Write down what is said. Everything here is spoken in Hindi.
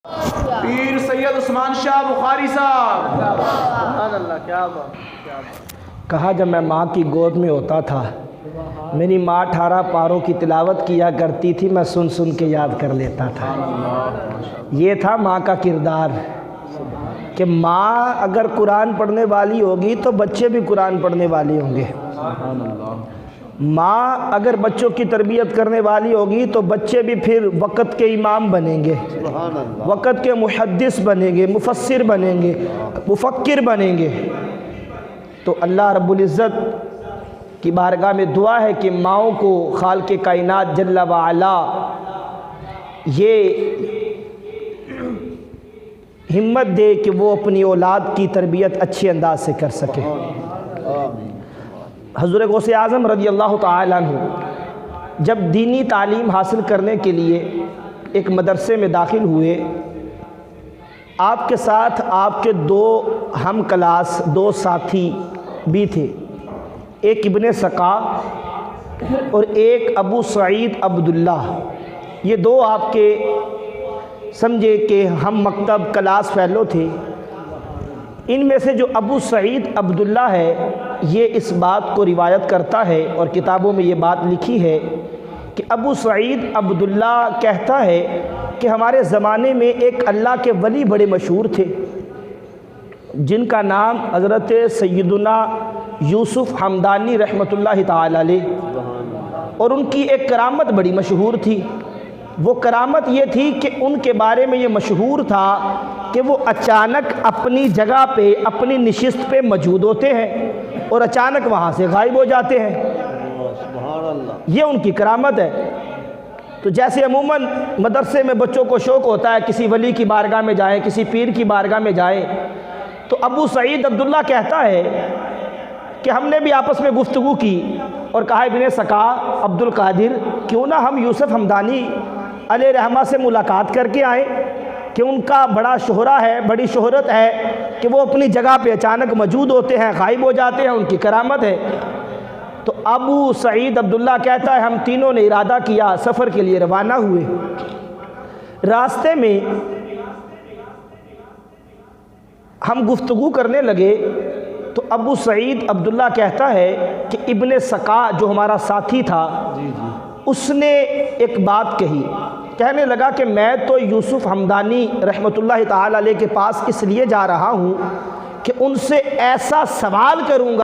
पीर सैयद उस्मान शाह बुखारी साहब। क्या कहा जब मैं माँ की गोद में होता था, मेरी माँ 18 पारों की तिलावत किया करती थी, मैं सुन सुन के याद कर लेता था। ये था माँ का किरदार कि माँ अगर कुरान पढ़ने वाली होगी तो बच्चे भी कुरान पढ़ने वाले होंगे। माँ अगर बच्चों की तरबियत करने वाली होगी तो बच्चे भी फिर वक़्त के इमाम बनेंगे, वक़्त के मुहद्दिस बनेंगे, मुफस्सिर बनेंगे, मुफक्किर बनेंगे। तो अल्लाह रब्बुल इज़्ज़त की बारगाह में दुआ है कि माँओं को खालिक़े कायनात जल्ला व अला ये हिम्मत दे कि वो अपनी औलाद की तरबियत अच्छे अंदाज से कर सके। हज़रत गौसे आज़म रज़ी अल्लाह तआला अन्हु जब दीनी तालीम हासिल करने के लिए एक मदरसे में दाखिल हुए, आपके साथ आपके दो हम क्लास दो साथी भी थे, एक इब्ने सका और एक अबू सईद अब्दुल्ला। ये दो आपके समझे कि हम मकतब क्लास फ़ेलो थे। इनमें से जो अबू सईद अब्दुल्ला है, ये इस बात को रिवायत करता है और किताबों में ये बात लिखी है कि अबू सईद अब्दुल्ला कहता है कि हमारे ज़माने में एक अल्लाह के वली बड़े मशहूर थे, जिनका नाम हज़रत सैयदुना यूसुफ़ हमदानी रहमतुल्लाहि ताला अलैह, और उनकी एक करामत बड़ी मशहूर थी। वो करामत ये थी कि उनके बारे में ये मशहूर था कि वो अचानक अपनी जगह पे अपनी नशिस्त पे मौजूद होते हैं और अचानक वहाँ से गायब हो जाते हैं। ये उनकी करामत है। तो जैसे अमूमन मदरसे में बच्चों को शौक़ होता है किसी वली की बारगाह में जाएं, किसी पीर की बारगाह में जाएं, तो अबू सईद अब्दुल्ला कहता है कि हमने भी आपस में गुफ्तगू की और कहा इब्ने सका अब्दुल कादिर, क्यों ना हम यूसुफ़ हमदानी अलैहि रहमा से मुलाकात करके आएँ कि उनका बड़ा शोहरा है, बड़ी शोहरत है कि वो अपनी जगह पे अचानक मौजूद होते हैं, गायब हो जाते हैं, उनकी करामत है। तो अबू सईद अब्दुल्ला कहता है हम तीनों ने इरादा किया, सफ़र के लिए रवाना हुए। रास्ते में हम गुफ्तगू करने लगे तो अबू सईद अब्दुल्ला कहता है कि इब्ने सका जो हमारा साथी था, उसने एक बात कही, कहने लगा कि मैं तो यूसुफ़ हमदानी रहमतुल्लाहि ताला अलैह के पास इसलिए जा रहा हूँ कि उनसे ऐसा सवाल करूँगा